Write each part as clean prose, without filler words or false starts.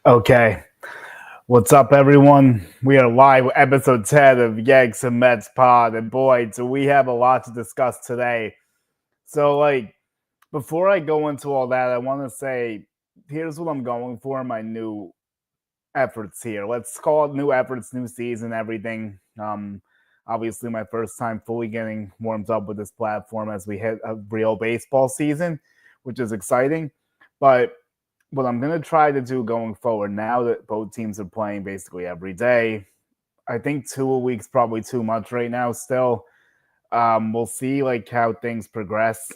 Okay. What's up, everyone? We are live with episode 10 of Yanks and Mets Pod. And boy, do we have a lot to discuss today. So, before I go into all that, I want to say here's what I'm going for in my new efforts here. Let's call it new efforts, new season, everything. Obviously, my first time fully getting warmed up with this platform as we hit a real baseball season, which is exciting. But what I'm going to try to do going forward now that both teams are playing basically every day. I think 2 a week's probably too much right now still. We'll see how things progress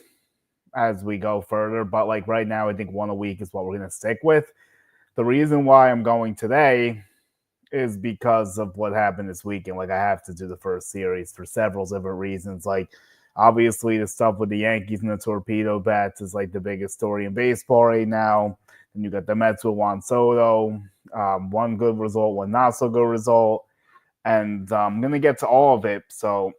as we go further. But right now, I think 1 a week is what we're going to stick with. The reason why I'm going today is because of what happened this weekend. I have to do the first series for several different reasons. Obviously, the stuff with the Yankees and the Torpedo bats is the biggest story in baseball right now. And you got the Mets with Juan Soto, one good result, one not so good result. And I'm going to get to all of it. So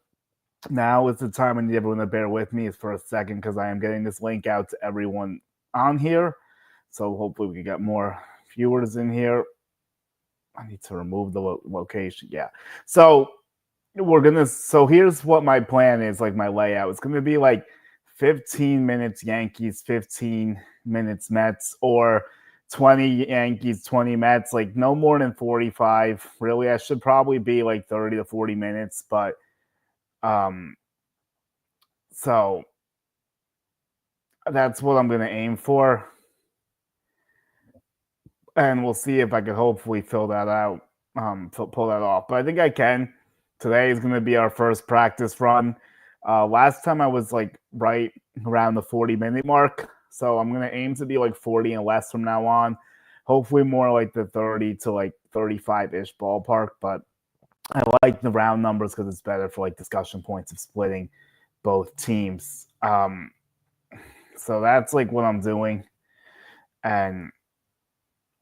now is the time I need everyone to bear with me for a second because I am getting this link out to everyone on here. So hopefully we can get more viewers in here. I need to remove the location. Yeah. So here's what my plan is, my layout. It's going to be 15 minutes Yankees, 15 minutes Mets, or 20 Yankees, 20 Mets, no more than 45. Really, I should probably be 30 to 40 minutes, but so that's what I'm going to aim for. And we'll see if I can hopefully fill that out, pull that off. But I think I can. Today is going to be our first practice run. Last time I was right around the 40-minute mark. So I'm going to aim to be 40 and less from now on. Hopefully more the 30 to 35-ish ballpark. But I like the round numbers because it's better for discussion points of splitting both teams. So that's what I'm doing. And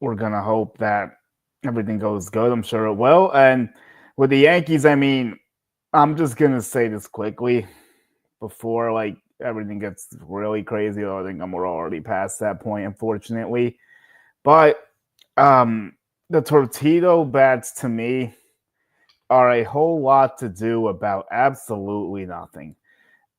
we're going to hope that everything goes good. I'm sure it will. And with the Yankees, I'm just going to say this quickly before everything gets really crazy. I think we're already past that point, unfortunately. But the Torpedo bats, to me, are a whole lot to do about absolutely nothing.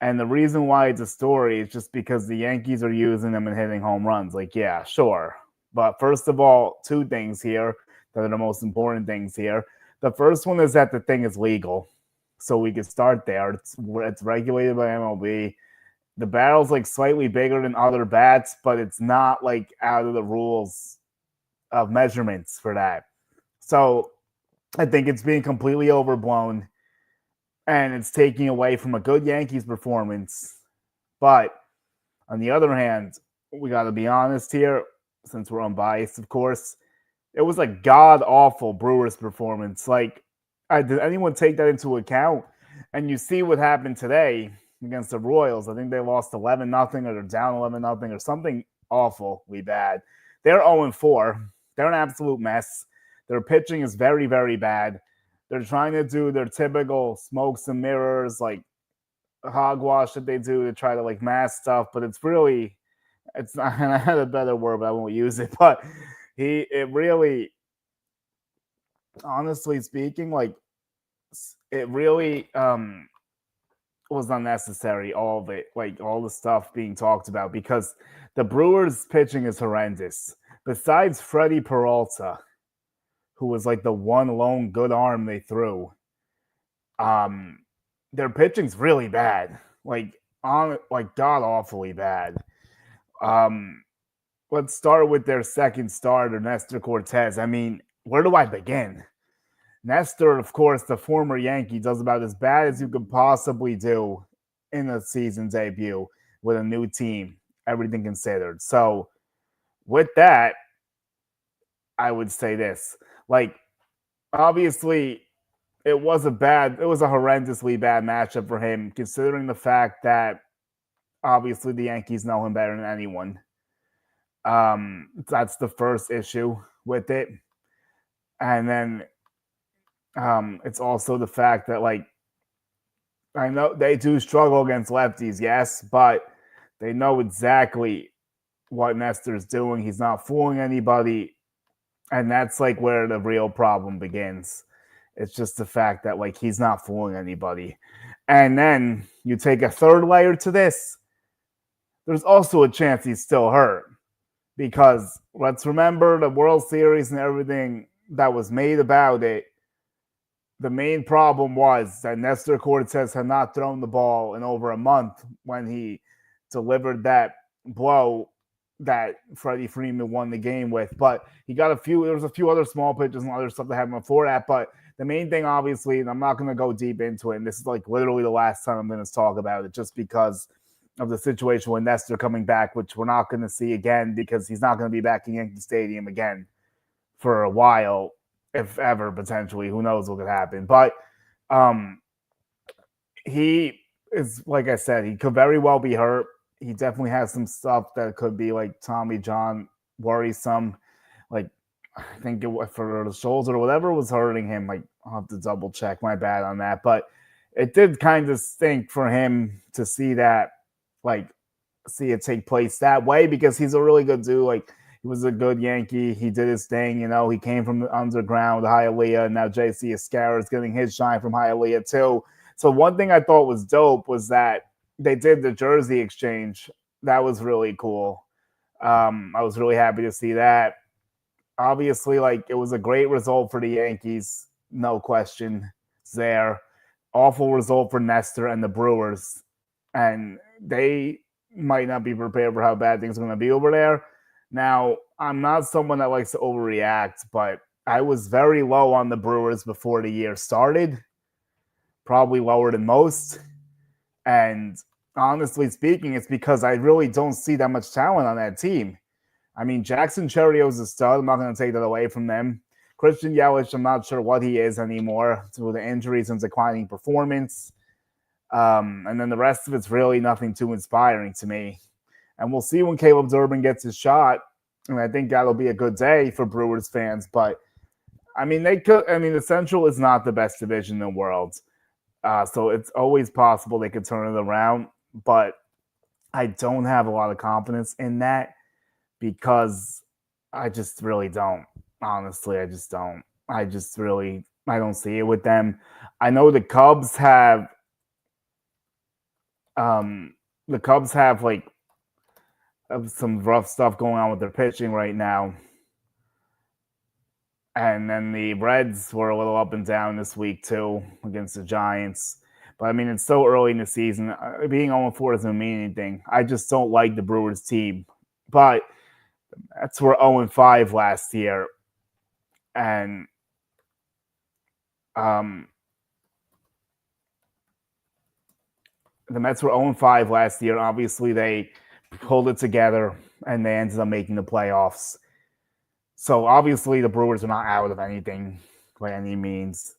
And the reason why it's a story is just because the Yankees are using them and hitting home runs. Yeah, sure. But first of all, two things here that are the most important things here. The first one is that the thing is legal. So we can start there. It's regulated by MLB. The barrel's slightly bigger than other bats, but it's not out of the rules of measurements for that. So I think it's being completely overblown. And it's taking away from a good Yankees performance. But on the other hand, we got to be honest here, since we're unbiased, of course. It was a god-awful Brewers performance. Did anyone take that into account? And you see what happened today against the Royals. I think they lost 11-0 or they're down 11-0 or something awfully bad. They're 0-4. They're an absolute mess. Their pitching is very, very bad. They're trying to do their typical smokes and mirrors, hogwash that they do to try to mask stuff, but it's not, and I had a better word, but I won't use it. But it really, honestly speaking, it really was unnecessary, all of it, all the stuff being talked about, because the Brewers' pitching is horrendous. Besides Freddie Peralta, who was the one lone good arm they threw, their pitching's really bad, god-awfully bad. Let's start with their second starter, Nestor Cortez. Where do I begin? Nestor, of course, the former Yankee, does about as bad as you could possibly do in a season debut with a new team, everything considered. So with that, I would say this. Obviously, it was a horrendously bad matchup for him, considering the fact that obviously the Yankees know him better than anyone. That's the first issue with it. And then it's also the fact that I know they do struggle against lefties, yes, but they know exactly what Nestor's doing. He's not fooling anybody. And that's like where the real problem begins. It's just the fact that like he's not fooling anybody. And then you take a third layer to this, there's also a chance he's still hurt. Because let's remember the World Series and everything that was made about it. The main problem was that Nestor Cortez had not thrown the ball in over a month when he delivered that blow that Freddie Freeman won the game with. But he got there was a few other small pitches and other stuff that happened before that. But the main thing, obviously, and I'm not going to go deep into it, and this is like literally the last time I'm going to talk about it just because of the situation with Nestor coming back, which we're not going to see again because he's not going to be back in Yankee Stadium again for a while, if ever, potentially. Who knows what could happen. But he is, like I said, he could very well be hurt. He definitely has some stuff that could be like Tommy John worrisome. Like, I think for the shoulder or whatever was hurting him. Like, I'll have to double check. My bad on that. But it did kind of stink for him to see that, like, see it take place that way because he's a really good dude. Like, he was a good Yankee. He did his thing, you know. He came from the underground with Hialeah, and now JC Escara is getting his shine from Hialeah too. So one thing I thought was dope was that they did the jersey exchange. That was really cool. I was really happy to see that. Obviously, like, it was a great result for the Yankees, no question there. Awful result for Nestor and the Brewers. And they might not be prepared for how bad things are going to be over there. Now, I'm not someone that likes to overreact, but I was very low on the Brewers before the year started, probably lower than most. And honestly speaking, it's because I really don't see that much talent on that team. I mean, Jackson Cherrio's a stud. I'm not going to take that away from them. Christian Yelich, I'm not sure what he is anymore due to injuries and declining performance. And then the rest of it's really nothing too inspiring to me. And we'll see when Caleb Durbin gets his shot. And I think that'll be a good day for Brewers fans. But, I mean, the Central is not the best division in the world. So it's always possible they could turn it around. But I don't have a lot of confidence in that because I just really don't. Honestly, I just don't. I don't see it with them. I know the Cubs have like some rough stuff going on with their pitching right now. And then the Reds were a little up and down this week too against the Giants. But I mean, it's so early in the season. Being 0-4 doesn't mean anything. I just don't like the Brewers team. But that's were 0-5 last year. And the Mets were 0-5 last year. Obviously, they pulled it together and they ended up making the playoffs. So obviously, the Brewers are not out of anything by any means.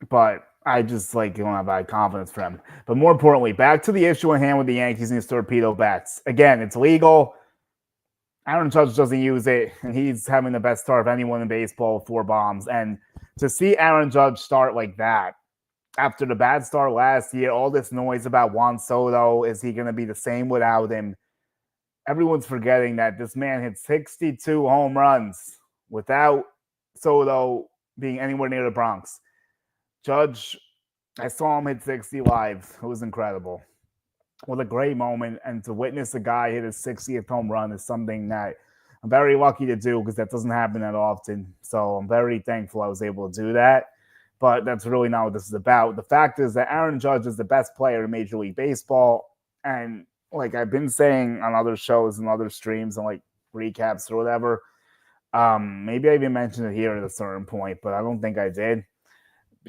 But I just don't have that confidence for them. But more importantly, back to the issue at hand with the Yankees and these torpedo bats. Again, it's legal. Aaron Judge doesn't use it, and he's having the best start of anyone in baseball with 4 bombs. And to see Aaron Judge start like that, after the bad start last year, all this noise about Juan Soto, is he going to be the same without him? Everyone's forgetting that this man hit 62 home runs without Soto being anywhere near the Bronx. Judge, I saw him hit 60 live. It was incredible. What a great moment. And to witness a guy hit his 60th home run is something that I'm very lucky to do because that doesn't happen that often. So I'm very thankful I was able to do that. But that's really not what this is about. The fact is that Aaron Judge is the best player in Major League Baseball. And like I've been saying on other shows and other streams and like recaps or whatever, maybe I even mentioned it here at a certain point, but I don't think I did.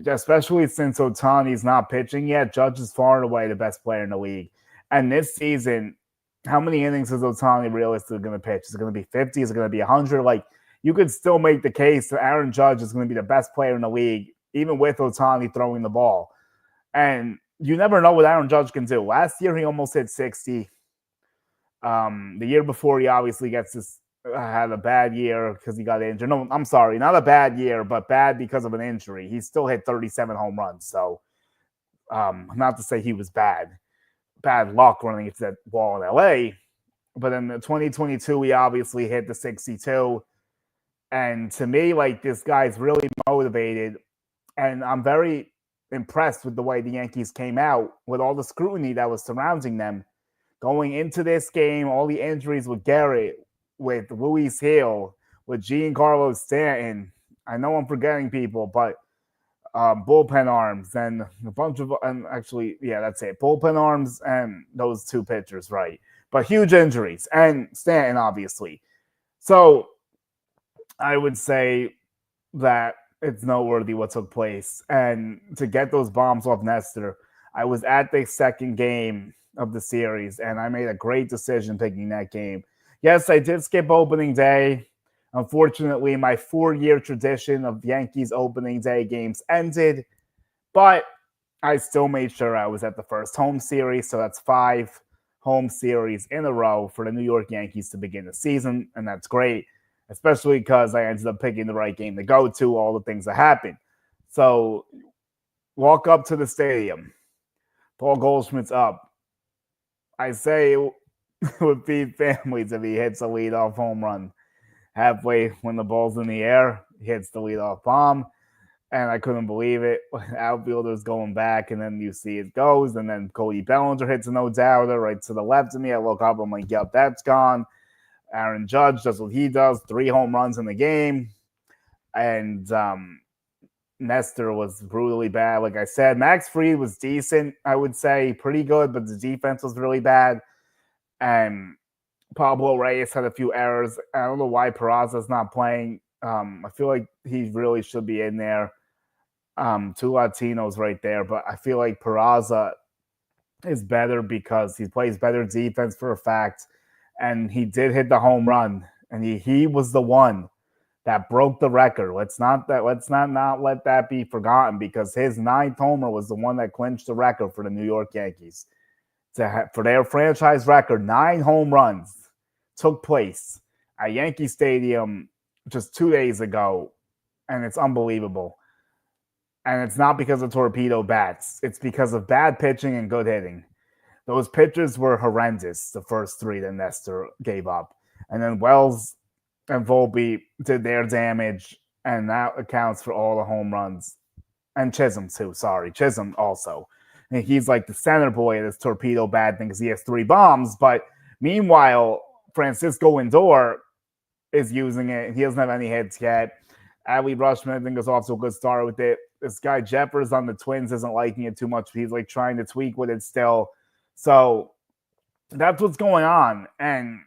Especially since Ohtani's not pitching yet, Judge is far and away the best player in the league. And this season, how many innings is Ohtani realistically going to pitch? Is it going to be 50? Is it going to be 100? Like, you could still make the case that Aaron Judge is going to be the best player in the league, even with Ohtani throwing the ball. And you never know what Aaron Judge can do. Last year, he almost hit 60. The year before, he obviously had a bad year because he got injured. No, I'm sorry, not a bad year, but bad because of an injury. He still hit 37 home runs. So, not to say he was bad luck running into that wall in LA. But in the 2022, we obviously hit the 62. And to me, like, this guy's really motivated. And I'm very impressed with the way the Yankees came out with all the scrutiny that was surrounding them. Going into this game, all the injuries with Garrett, with Luis Hill, with Giancarlo Stanton. I know I'm forgetting people, but bullpen arms and a bunch of, and actually, yeah, that's it. Bullpen arms and those two pitchers, right? But huge injuries and Stanton, obviously. So I would say that it's noteworthy what took place. And to get those bombs off Nestor, I was at the second game of the series, and I made a great decision picking that game. Yes, I did skip opening day. Unfortunately, my 4-year tradition of Yankees opening day games ended, but I still made sure I was at the first home series. So that's 5 home series in a row for the New York Yankees to begin the season, and that's great, especially because I ended up picking the right game to go to, all the things that happened. So walk up to the stadium. Paul Goldschmidt's up. I say it would feed families if he hits a leadoff home run. Halfway when the ball's in the air, he hits the leadoff bomb. And I couldn't believe it. Outfielder's going back, and then you see it goes, and then Cody Bellinger hits a no-doubter right to the left of me. I look up, I'm like, yep, that's gone. Aaron Judge does what he does, 3 home runs in the game. And Nestor was brutally bad. Like I said, Max Fried was decent, I would say, pretty good, but the defense was really bad. And Pablo Reyes had a few errors. I don't know why Peraza's not playing. I feel like he really should be in there. 2 Latinos right there, but I feel like Peraza is better because he plays better defense for a fact. And he did hit the home run, and he was the one that broke the record. Let's not let that be forgotten, because his 9th homer was the one that clinched the record for the New York Yankees. For their franchise record, 9 home runs took place at Yankee Stadium just 2 days ago, and it's unbelievable. And it's not because of Torpedo bats. It's because of bad pitching and good hitting. Those pitchers were horrendous, the first 3 that Nestor gave up. And then Wells and Volpe did their damage, and that accounts for all the home runs. And Chisholm, too. Sorry, Chisholm also. And he's like the center boy of this Torpedo bad thing because he has 3 bombs. But meanwhile, Francisco Lindor is using it. He doesn't have any hits yet. Adley Rutschman, I think, is off to a good start with it. This guy Jeffers on the Twins isn't liking it too much. He's like trying to tweak with it still. So that's what's going on. And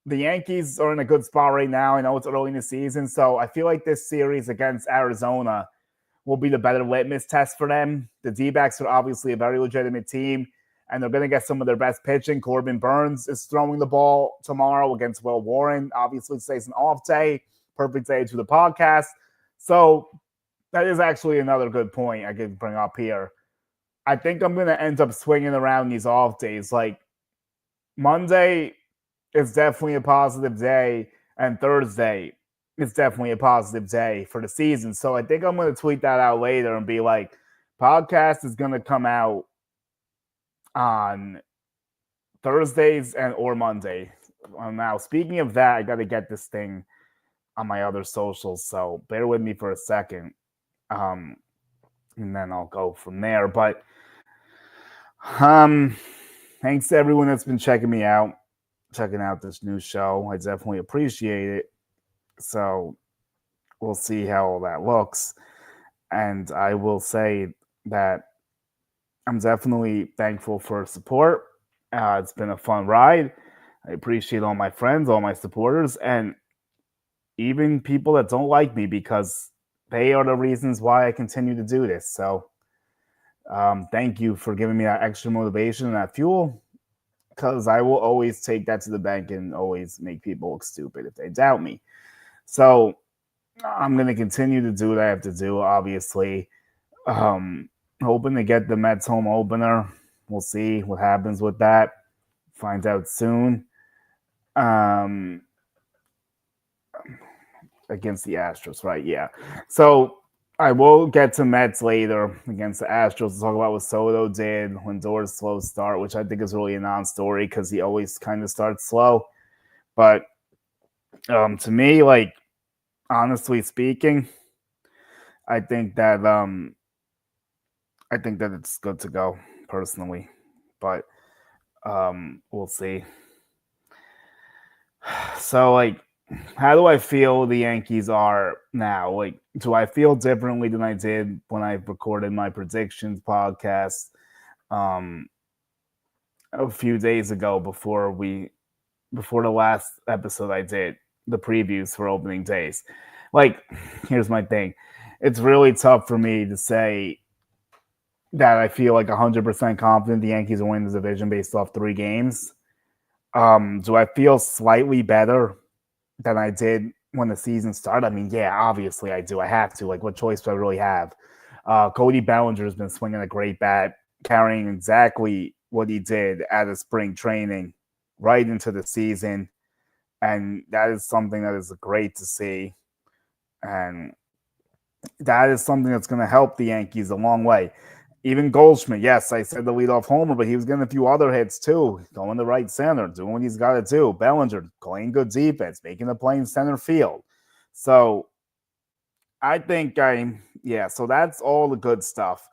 the Yankees are in a good spot right now. I know it's early in the season, so I feel like this series against Arizona will be the better litmus test for them. The D-backs are obviously a very legitimate team, and they're going to get some of their best pitching. Corbin Burns is throwing the ball tomorrow against Will Warren. Obviously, today's an off day. Perfect day to the podcast. So that is actually another good point I could bring up here. I think I'm going to end up swinging around these off days. Like, Monday is definitely a positive day, and Thursday is definitely a positive day for the season. So I think I'm going to tweet that out later and be like, podcast is going to come out on Thursdays and or Monday. Now, speaking of that, I got to get this thing on my other socials, so bear with me for a second, and then I'll go from there. But thanks to everyone that's been checking out this new show. I definitely appreciate it. So we'll see how all that looks. And I will say that I'm definitely thankful for support. It's been a fun ride. I appreciate all my friends, all my supporters, and even people that don't like me, because they are the reasons why I continue to do this. So thank you for giving me that extra motivation and that fuel, because I will always take that to the bank and always make people look stupid if they doubt me. So I'm going to continue to do what I have to do, obviously. Hoping to get the Mets home opener. We'll see what happens with that. Find out soon. Against the Astros, right? Yeah. So I will get to Mets later against the Astros to talk about what Soto did, Lindor's slow start, which I think is really a non-story because he always kind of starts slow. But to me, like honestly speaking, I think that I think that it's good to go personally, but we'll see. So like, how do I feel the Yankees are now? Like, do I feel differently than I did when I recorded my predictions podcast um, a few days ago before the last episode I did the previews for opening days? Like, here's my thing: it's really tough for me to say that I feel like 100% confident the Yankees will win the division based off 3 games. Do I feel slightly better than I did when the season started? I mean, yeah, obviously I do. I have to. Like, what choice do I really have? Cody Bellinger has been swinging a great bat, carrying exactly what he did out of spring training right into the season. And that is something that is great to see. And that is something that's going to help the Yankees a long way. Even Goldschmidt, yes, I said the leadoff homer, but he was getting a few other hits too, going to right center, doing what he's got to do. Bellinger playing good defense, making the play in center field. So I think so that's all the good stuff.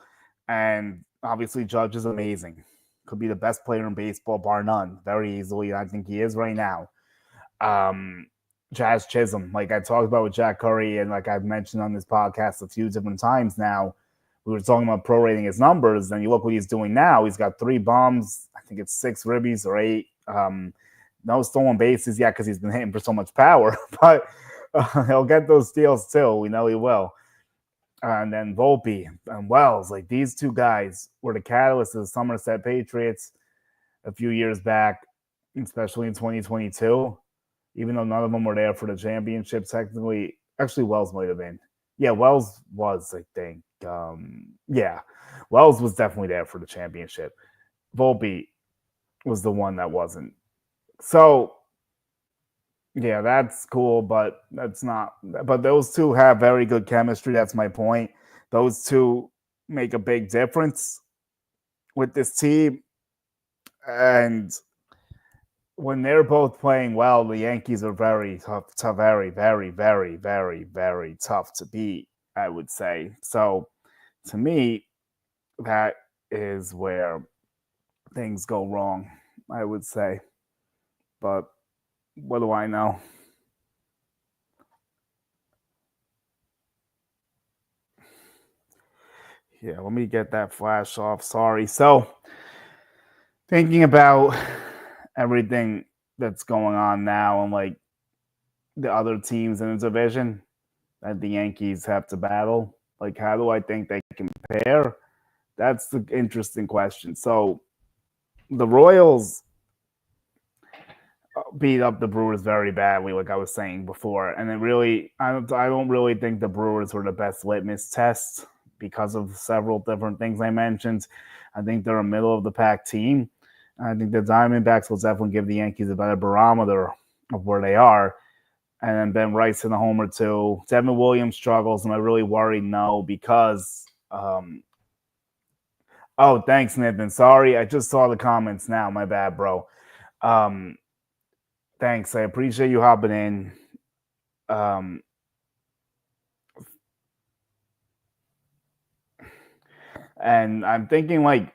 And obviously, Judge is amazing. Could be the best player in baseball, bar none, very easily. I think he is right now. Um, Jazz Chisholm, like I talked about with Jack Curry, and like I've mentioned on this podcast a few different times now. We were talking about prorating his numbers, and you look what he's doing now. He's got 3 bombs. I think it's 6 ribbies or 8. No stolen bases yet because he's been hitting for so much power, but he'll get those steals too. We know he will. And then Volpe and Wells, like these 2 guys were the catalyst of the Somerset Patriots a few years back, especially in 2022. Even though none of them were there for the championship, technically, actually Wells might have been. Yeah, Wells was, I think. Yeah, Wells was definitely there for the championship. Volpe was the one that wasn't. So yeah, that's cool, but that's not. But those 2 have very good chemistry. That's my point. Those 2 make a big difference with this team, and when they're both playing well, the Yankees are very tough, very, very, very, very, very tough to beat. I would say so. To me, that is where things go wrong. I would say, but what do I know? Yeah, let me get that flash off. Sorry. So, thinking about everything that's going on now and like the other teams in the division that the Yankees have to battle, like how do I think they compare? That's the interesting question. So, the Royals beat up the Brewers very badly, like I was saying before, and I don't really think the Brewers were the best litmus test because of several different things I mentioned. I think they're a middle of the pack team. I think the Diamondbacks will definitely give the Yankees a better barometer of where they are. And then Ben Rice in a homer too. Devin Williams struggles. Am I really worried? No, because oh, thanks, Nippin. Sorry, I just saw the comments now. My bad, bro. Um, thanks. I appreciate you hopping in. Um, and I'm thinking like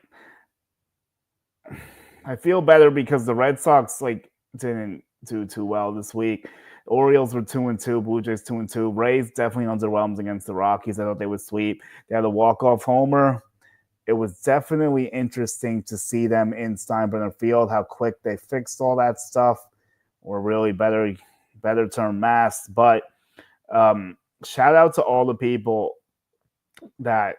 I feel better because the Red Sox like didn't do too well this week. Orioles were 2-2, Blue Jays 2-2. Rays definitely underwhelmed against the Rockies. I thought they would sweep. They had a walk-off homer. It was definitely interesting to see them in Steinbrenner Field, how quick they fixed all that stuff, or really better term masked. But shout out to all the people that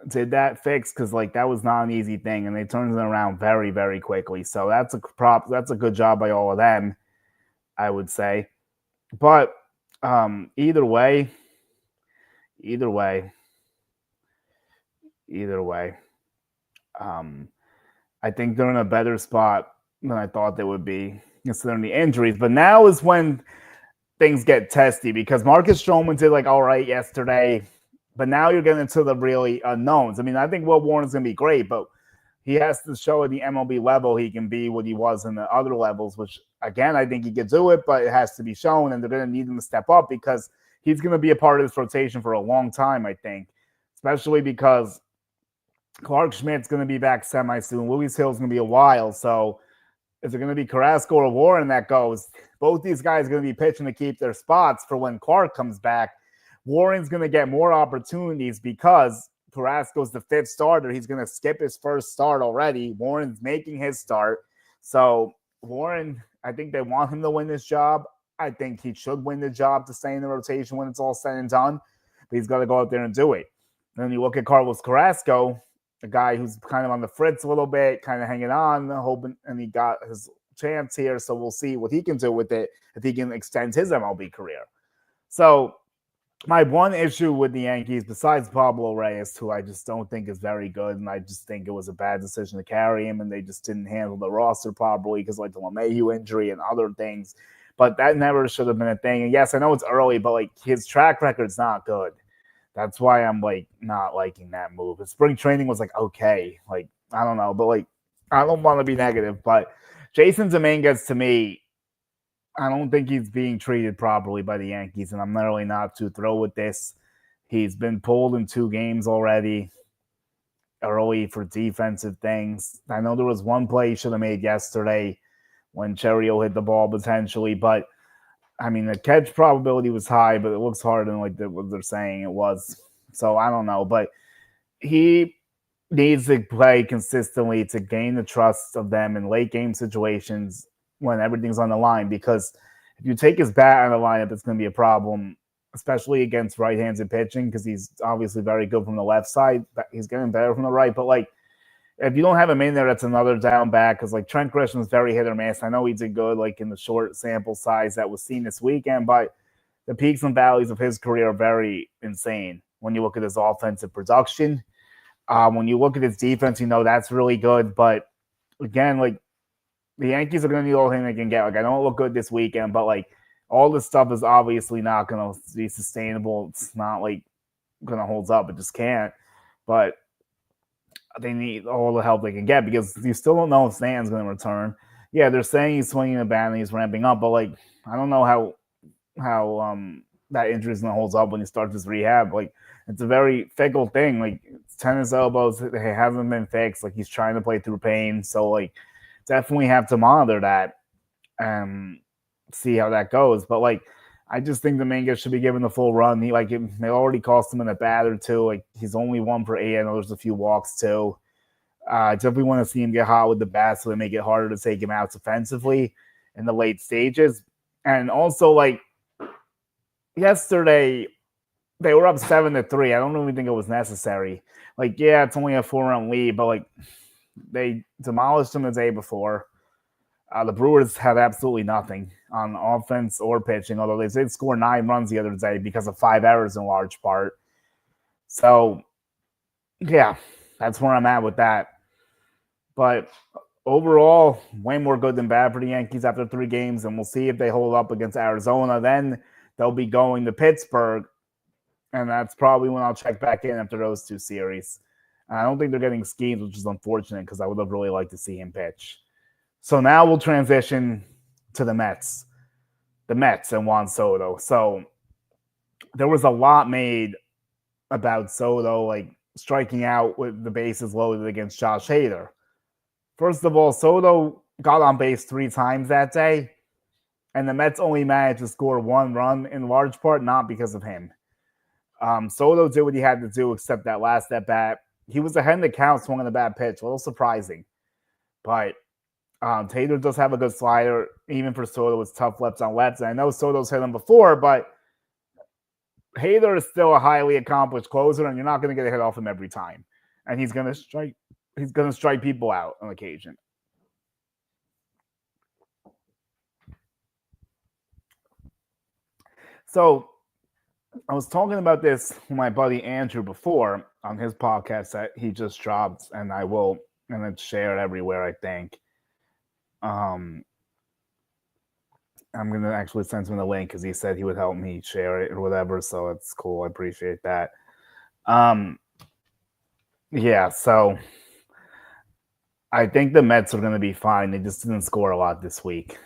did that fix because like that was not an easy thing, and they turned it around very, very quickly. So that's a prop. That's a good job by all of them, I would say. But either way, either way, either way, um, I think they're in a better spot than I thought they would be, considering the injuries. But now is when things get testy because Marcus Stroman did like all right yesterday. But now you're getting into the really unknowns. I mean, I think Will Warren's going to be great, but he has to show at the MLB level he can be what he was in the other levels, which, again, I think he could do it, but it has to be shown, and they're going to need him to step up because he's going to be a part of this rotation for a long time, I think, especially because Clark Schmidt's going to be back semi soon. Luis Hill's going to be a while, so is it going to be Carrasco or Warren that goes? Both these guys are going to be pitching to keep their spots for when Clark comes back. Warren's going to get more opportunities because Carrasco's the fifth starter. He's going to skip his first start already. Warren's making his start. So Warren, I think they want him to win this job. I think he should win the job to stay in the rotation when it's all said and done. But he's got to go out there and do it. And then you look at Carlos Carrasco, a guy who's kind of on the fritz a little bit, kind of hanging on, hoping, and he got his chance here. So we'll see what he can do with it if he can extend his MLB career. So my one issue with the Yankees, besides Pablo Reyes, who I just don't think is very good, and I just think it was a bad decision to carry him, and they just didn't handle the roster properly because like the LeMahieu injury and other things. But that never should have been a thing. And yes, I know it's early, but like his track record's not good. That's why I'm like not liking that move. His spring training was like okay, like I don't know, but like I don't want to be negative, but Jason Dominguez to me, I don't think he's being treated properly by the Yankees, and I'm really not too thrilled with this. He's been pulled in 2 games already early for defensive things. I know there was one play he should have made yesterday when Cherio hit the ball potentially, but I mean, the catch probability was high, but it looks harder than like what they're saying it was. So I don't know, but he needs to play consistently to gain the trust of them in late game situations when everything's on the line. Because if you take his bat out of the lineup, it's going to be a problem, especially against right-handed pitching because he's obviously very good from the left side. But he's getting better from the right. But like, if you don't have him in there, that's another down back because like Trent Grisham's very hit or miss. I know he did good like in the short sample size that was seen this weekend, but the peaks and valleys of his career are very insane when you look at his offensive production. When you look at his defense, you know that's really good. But again, like the Yankees are going to need all the thing they can get. Like I don't look good this weekend, but like all this stuff is obviously not going to be sustainable. It's not like going to hold up. It just can't. But they need all the help they can get because you still don't know if Stanton's going to return. Yeah, they're saying he's swinging the bat and he's ramping up, but like I don't know how that injury is going to hold up when he starts his rehab. Like it's a very fickle thing. Like tennis elbows, it hasn't been fixed. Like he's trying to play through pain, so like definitely have to monitor that and see how that goes. But like I just think Dominguez should be given the full run. He like they already cost him in a bat or two. Like he's only 1 for 8. I know there's a few walks too. I definitely want to see him get hot with the bat so they make it harder to take him out offensively in the late stages. And also like yesterday, they were up 7-3. I don't really think it was necessary. Like, yeah, it's only a 4-run lead, but like they demolished them the day before. The Brewers had absolutely nothing on offense or pitching, although they did score 9 runs the other day because of 5 errors in large part. So, yeah, that's where I'm at with that. But overall, way more good than bad for the Yankees after 3 games, and we'll see if they hold up against Arizona. Then they'll be going to Pittsburgh, and that's probably when I'll check back in after those 2 series. I don't think they're getting Skeens, which is unfortunate because I would have really liked to see him pitch. So now we'll transition to the Mets and Juan Soto. So there was a lot made about Soto, like striking out with the bases loaded against Josh Hader. First of all, Soto got on base 3 times that day, and the Mets only managed to score 1 run in large part not because of him. Soto did what he had to do except that last at bat. He was ahead in the count, swung on a bad pitch. A little surprising. But Taylor does have a good slider. Even for Soto, it's tough lefts on lefts. And I know Soto's hit him before, but Hader is still a highly accomplished closer, and you're not going to get a hit off him every time. And he's going to strike. He's going to strike people out on occasion. So I was talking about this with my buddy Andrew before on his podcast that he just dropped, and it's shared everywhere, I think. I'm going to actually send him the link because he said he would help me share it or whatever, so it's cool. I appreciate that. Um, yeah, so I think the Mets are going to be fine. They just didn't score a lot this week.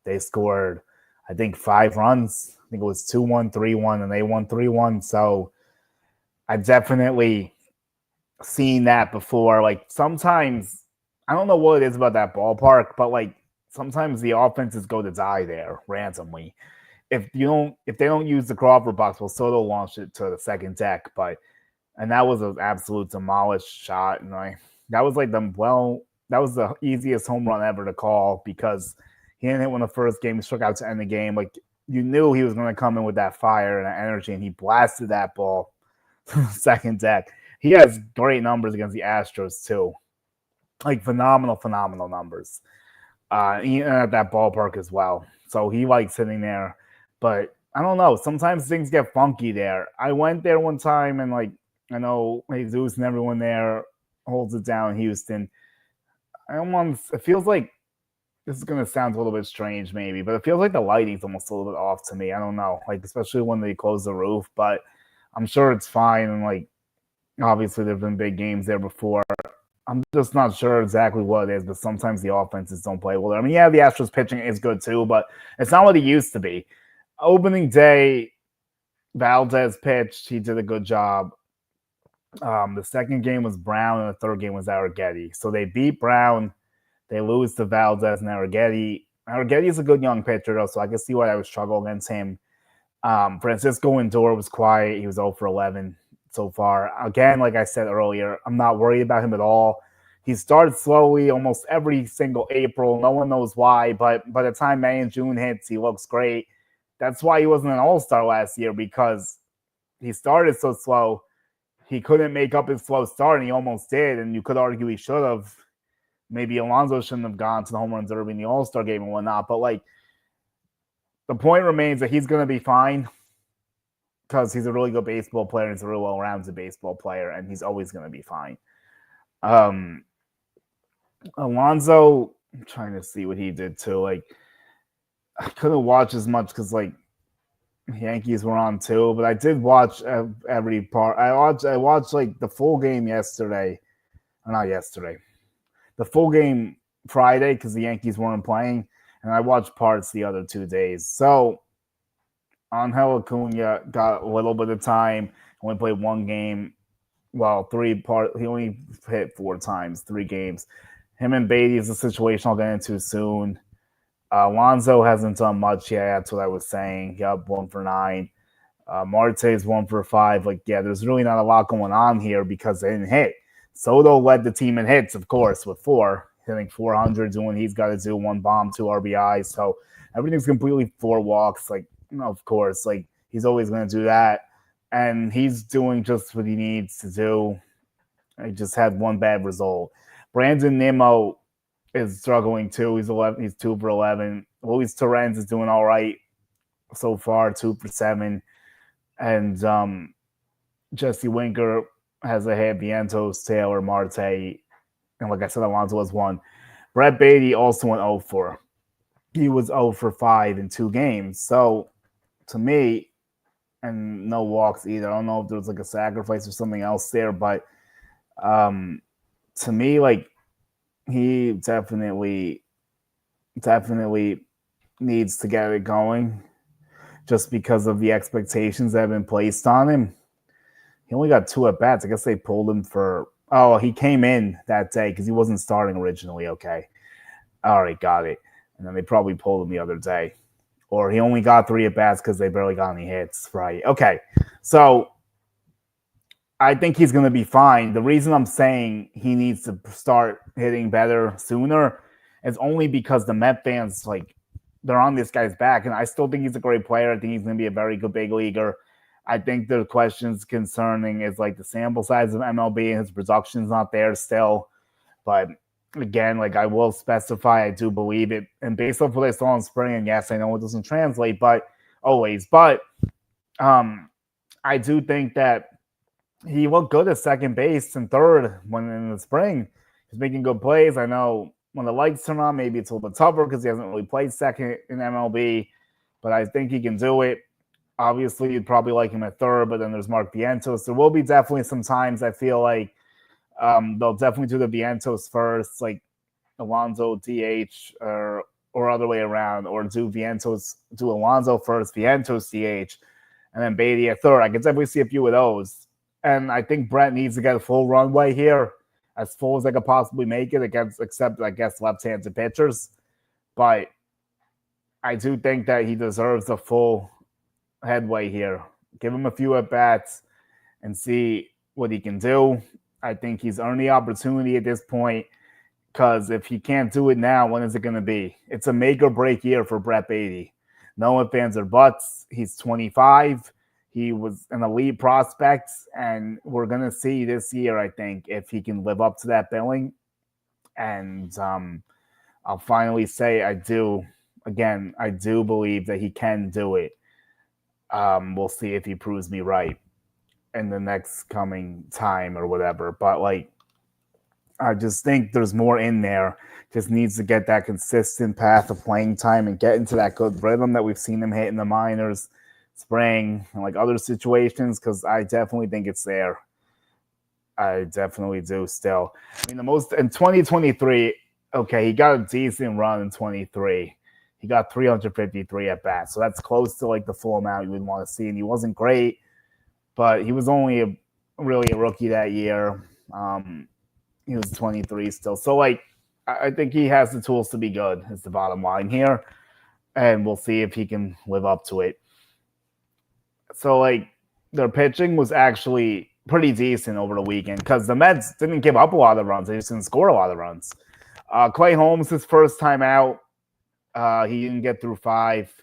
They scored, I think, 5 runs. I think it was 2-1, 3-1, and they won 3-1. So I definitely seen that before. Like sometimes, I don't know what it is about that ballpark, but like sometimes the offenses go to die there randomly. If they don't use the Crawford box, well, Soto launched it to the second deck, and that was an absolute demolished shot. And that was like that was the easiest home run ever to call because he didn't hit one the first game. He struck out to end the game. Like you knew he was going to come in with that fire and that energy, and he blasted that ball to the second deck. He has great numbers against the Astros too, like phenomenal numbers. At that ballpark as well. So he likes sitting there, but I don't know. Sometimes things get funky there. I went there one time and like I know Jesus and everyone there holds it down in Houston. It feels like this is gonna sound a little bit strange, maybe, but it feels like the lighting's almost a little bit off to me. I don't know, like especially when they close the roof, but I'm sure it's fine. And like obviously there've been big games there before. I'm just not sure exactly what it is, but sometimes the offenses don't play well. I mean, yeah, the Astros pitching is good too, but it's not what it used to be. Opening day, Valdez pitched. He did a good job. The second game was Brown, and the third game was Arrighetti. So they beat Brown. They lose to Valdez and Arrighetti. Arrighetti is a good young pitcher, though, so I can see why I would struggle against him. Francisco Lindor was quiet. He was 0 for 11 so far. Again, like I said earlier, I'm not worried about him at all. He started slowly almost every single April. No one knows why, but by the time May and June hits, he looks great. That's why he wasn't an all-star last year, because he started so slow. He couldn't make up his slow start, and he almost did, and you could argue he should have. Maybe Alonso shouldn't have gone to the home run derby in the all-star game and whatnot, but like the point remains that he's going to be fine because he's a really good baseball player and he's a really well-rounded baseball player, and he's always going to be fine. Alonso, I'm trying to see what he did too. Like, I couldn't watch as much because like Yankees were on too, but I did watch every part. I watched like the full game yesterday, or not yesterday, the full game Friday because the Yankees weren't playing, and I watched parts the other 2 days. So Angel Acuna got a little bit of time. Only played one game. Well, he only hit 4 times, 3 games. Him and Beatty is a situation I'll get into soon. Alonso hasn't done much yet. That's what I was saying. He got 1 for 9. Marte's 1 for 5. Like, yeah, there's really not a lot going on here because they didn't hit. Soto led the team in hits, of course, with 4, hitting 400, doing what he's got to do, 1 bomb, 2 RBIs. So everything's completely 4 walks. Like, of course, like he's always going to do that. And he's doing just what he needs to do. He just had 1 bad result. Brandon Nimmo is struggling too. He's 2 for 11. Luis Torrens is doing all right so far, 2 for 7. And Jesse Winker has a hit. Vientos, Taylor, Marte, and like I said, Alonso was 1. Brett Beatty also went 0 for. He was 0 for 5 in 2 games. So to me, and no walks either. I don't know if there was like a sacrifice or something else there, but to me, like he definitely needs to get it going just because of the expectations that have been placed on him. He only got 2 at bats. I guess they pulled him for. Oh, he came in that day because he wasn't starting originally. Okay, all right, got it. And then they probably pulled him the other day, or he only got 3 at bats because they barely got any hits. Right? Okay, so I think he's going to be fine. The reason I'm saying he needs to start hitting better sooner is only because the Met fans, like, they're on this guy's back, and I still think he's a great player. I think he's going to be a very good big leaguer. I think the questions concerning is like the sample size of MLB and his production's not there still. But again, like I will specify, I do believe it. And based off what I saw in spring, and yes, I know it doesn't translate, but always. But I do think that he looked good at second base and third when in the spring. He's making good plays. I know when the lights turn on, maybe it's a little bit tougher because he hasn't really played second in MLB, but I think he can do it. Obviously, you'd probably like him at third, but then there's Mark Vientos. There will be definitely some times I feel like they'll definitely do the Vientos first, like Alonso DH or other way around, or do Alonso first, Vientos DH, and then Beatty at third. I can definitely see a few of those. And I think Brett needs to get a full runway here, as full as they could possibly make it except I guess left-handed pitchers. But I do think that he deserves a full headway here. Give him a few at bats and see what he can do. I think he's earned the opportunity at this point, because if he can't do it now, when is it going to be? It's a make or break year for Brett Beatty. No fans or buts. He's 25. He was an elite prospect, and we're going to see this year, I think, if he can live up to that billing. And I'll finally say I do believe that he can do it. We'll see if he proves me right in the next coming time or whatever. But I just think there's more in there. Just needs to get that consistent path of playing time and get into that good rhythm that we've seen him hit in the minors, spring, and other situations, because I definitely think it's there. I definitely do still. I mean, the most in 2023, okay, he got a decent run in 23. He got 353 at bats, so that's close to the full amount you would want to see. And he wasn't great, but he was only really a rookie that year. He was 23 still, so I think he has the tools to be good. Is the bottom line here, and we'll see if he can live up to it. So their pitching was actually pretty decent over the weekend, because the Mets didn't give up a lot of runs. They just didn't score a lot of runs. Clay Holmes, his first time out, he didn't get through 5.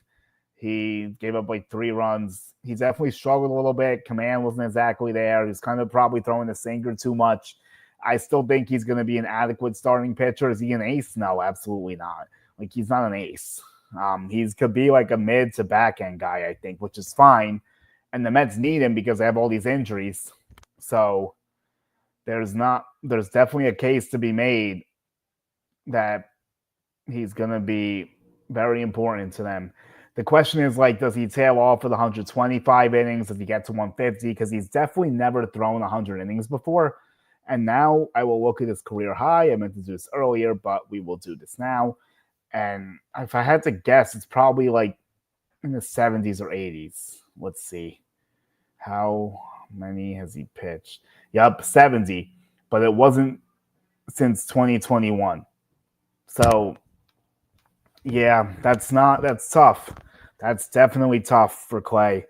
He gave up 3 runs. He definitely struggled a little bit. Command wasn't exactly there. He was kind of probably throwing the sinker too much. I still think he's going to be an adequate starting pitcher. Is he an ace? No, absolutely not. He's not an ace. He could be a mid to back end guy, I think, which is fine. And the Mets need him because they have all these injuries. So there's definitely a case to be made that he's going to be very important to them. The question is, does he tail off for the 125 innings? Does he get to 150? Because he's definitely never thrown 100 innings before. And now I will look at his career high. I meant to do this earlier, but we will do this now. And if I had to guess, it's probably in the 70s or 80s. Let's see. How many has he pitched? Yep, 70. But it wasn't since 2021. So, yeah, that's tough. That's definitely tough for Clay.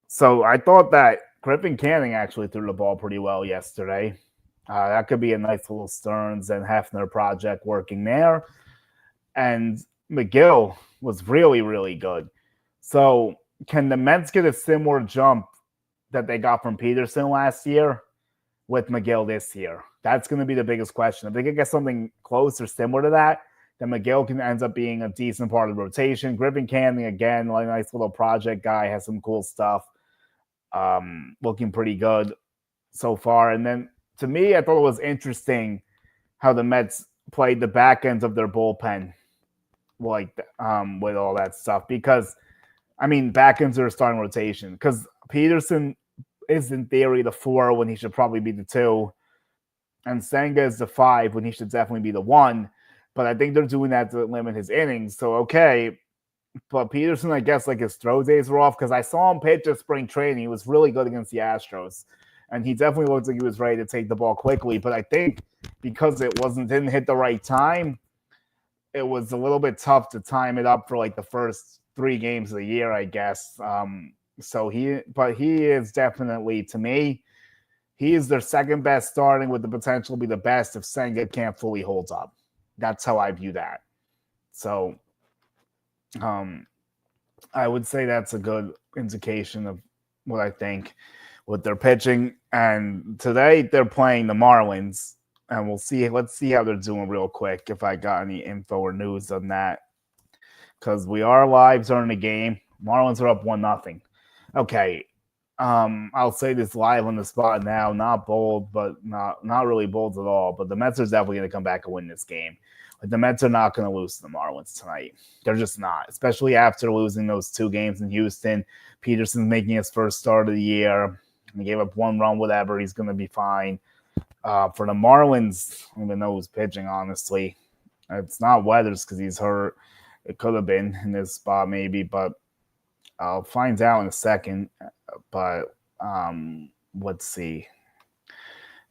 So I thought that Griffin Canning actually threw the ball pretty well yesterday. That could be a nice little Stearns and Hefner project working there. And McGill was really, really good. So can the Mets get a similar jump that they got from Peterson last year with McGill this year? That's going to be the biggest question. If they can get something close or similar to that, then McGill can end up being a decent part of the rotation. Griffin Canning, again, a nice little project guy, has some cool stuff. Looking pretty good so far. And then to me, I thought it was interesting how the Mets played the back ends of their bullpen with all that stuff, because back ends are a starting rotation, because Peterson is in theory the 4 when he should probably be the 2, and Senga is the 5 when he should definitely be the 1. But I think they're doing that to limit his innings. So okay. But Peterson, I guess, his throw days were off, because I saw him pitch at spring training. He was really good against the Astros. And he definitely looked like he was ready to take the ball quickly. But I think because it didn't hit the right time, it was a little bit tough to time it up for the first 3 games of the year, I guess. But he is definitely, to me, he is their second best starting, with the potential to be the best if Senga can't fully hold up. That's how I view that. So I would say that's a good indication of what I think with their pitching. And today they're playing the Marlins, and we'll see. Let's see how they're doing real quick, if I got any info or news on that, because we are live during the game. Marlins are up 1-0. Okay. I'll say this live on the spot now, not bold, but not really bold at all. But the Mets are definitely going to come back and win this game. But the Mets are not going to lose to the Marlins tonight. They're just not, especially after losing those 2 games in Houston. Peterson's making his first start of the year. He gave up 1 run, whatever. He's going to be fine. For the Marlins, I don't even know who's pitching, honestly. It's not Weathers because he's hurt. It could have been in this spot maybe, but I'll find out in a second. But let's see.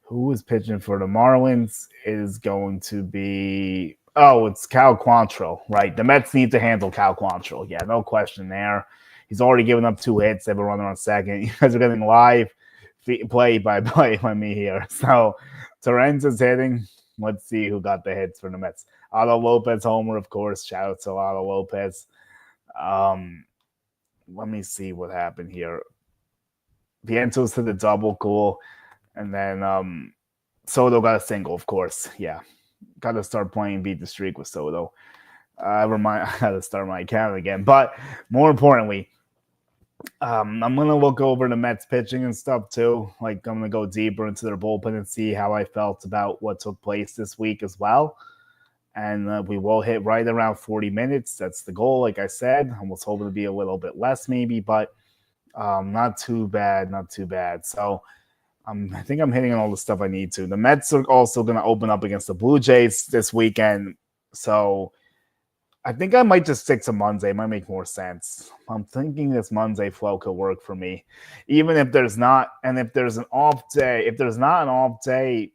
Who is pitching for the Marlins? It is going to be it's Cal Quantrill, right? The Mets need to handle Cal Quantrill. Yeah, no question there. He's already given up 2 hits. They have a runner on second. You guys are getting live play by me here. So Torrens is hitting. Let's see who got the hits for the Mets. Otto Lopez homer, of course. Shout out to Otto Lopez. Let me see what happened here. Vientos hit the double, cool. And then Soto got a single, of course. Yeah. Got to start playing Beat the Streak with Soto. I got to start my account again. But more importantly, I'm going to look over the Mets pitching and stuff too. Like, I'm going to go deeper into their bullpen and see how I felt about what took place this week as well. And we will hit right around 40 minutes. That's the goal, like I said. I was hoping to be a little bit less maybe, but not too bad, not too bad. So I think I'm hitting on all the stuff I need to. The Mets are also going to open up against the Blue Jays this weekend. So I think I might just stick to Monday. It might make more sense. I'm thinking this Monday flow could work for me. Even if there's not, and if there's an off day, if there's not an off day,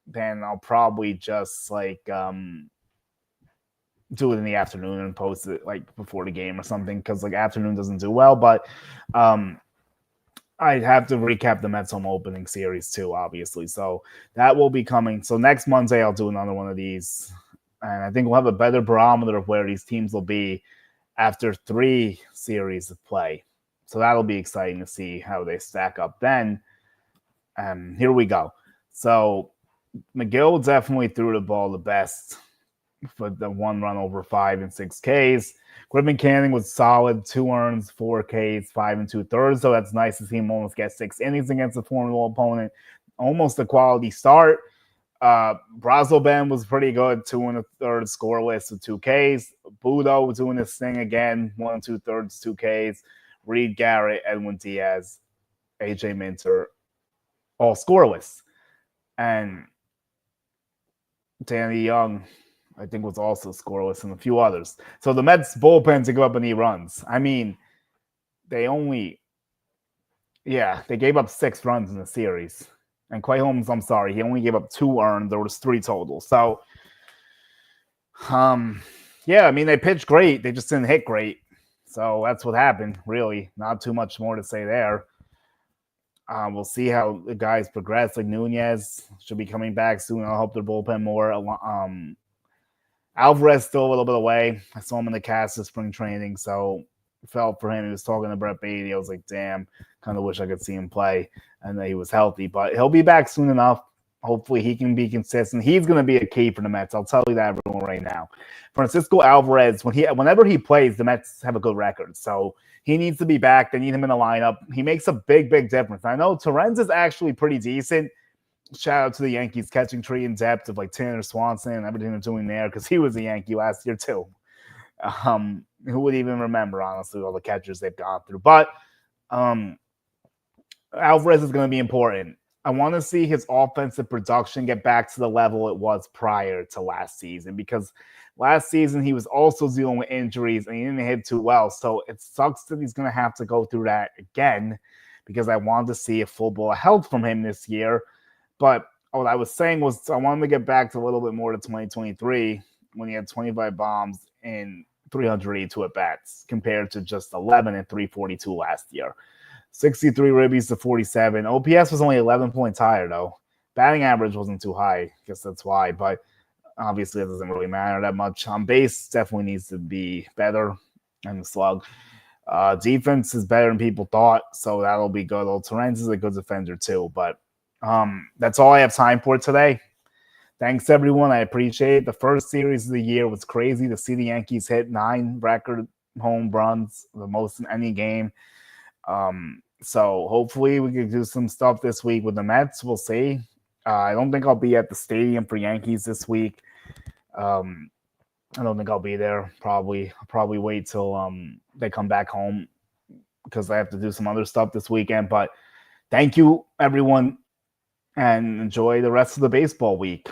then I'll probably just do it in the afternoon and post it like before the game or something, because like afternoon doesn't do well. But I'd have to recap the Mets home opening series too, obviously. So that will be coming. So next Monday, I'll do another one of these. And I think we'll have a better barometer of where these teams will be after 3 series of play. So that'll be exciting to see how they stack up then. Here we go. So McGill definitely threw the ball the best for the 1 run over 5 and 6 Ks. Griffin Canning was solid, 2 earns, 4 Ks, 5 2/3. So that's nice to see him almost get 6 innings against a formidable opponent. Almost a quality start. Brazoban was pretty good, 2 1/3 scoreless with 2 Ks. Budo was doing his thing again, 1 2/3, 2 Ks. Reed Garrett, Edwin Diaz, AJ Minter, all scoreless. And Danny Young, I think, was also scoreless, and a few others. So the Mets bullpen to go up any runs. I mean, they gave up 6 runs in the series. And Clay Holmes, I'm sorry, he only gave up 2 earned. There was 3 total. So, I mean, they pitched great. They just didn't hit great. So that's what happened, really. Not too much more to say there. We'll see how the guys progress. Like Nunez should be coming back soon. I'll hope their bullpen more. Alvarez still a little bit away. I saw him in the cast of spring training, so felt for him. He was talking to Brett Beatty. I was like, damn, kind of wish I could see him play and that he was healthy. But he'll be back soon enough. Hopefully he can be consistent. He's going to be a key for the Mets. I'll tell you that everyone right now. Francisco Alvarez, whenever he plays, the Mets have a good record. So he needs to be back. They need him in the lineup. He makes a big, big difference. I know Torrens is actually pretty decent. Shout out to the Yankees catching tree in depth of like Tanner Swanson and everything they're doing there, because he was a Yankee last year too. Who would even remember, honestly, all the catchers they've gone through. But Alvarez is going to be important. I want to see his offensive production get back to the level it was prior to last season, because last season he was also dealing with injuries and he didn't hit too well. So it sucks that he's going to have to go through that again, because I wanted to see a full bowl of health from him this year. But what I was saying was I wanted to get back to a little bit more to 2023 when he had 25 bombs and 382 at-bats compared to just 11 and 342 last year. 63 ribbies to 47. OPS was only 11 points higher, though. Batting average wasn't too high. I guess that's why. But obviously, it doesn't really matter that much. On base, definitely needs to be better. And the slug. Defense is better than people thought, so that'll be good. Old Torrens is a good defender, too. But that's all I have time for today. Thanks, everyone. I appreciate it. The first series of the year was crazy to see the Yankees hit 9 record home runs, the most in any game. So hopefully we can do some stuff this week with the Mets. We'll see. I don't think I'll be at the stadium for Yankees this week. I don't think I'll be there. I'll probably wait till they come back home because I have to do some other stuff this weekend. But thank you, everyone, and enjoy the rest of the baseball week.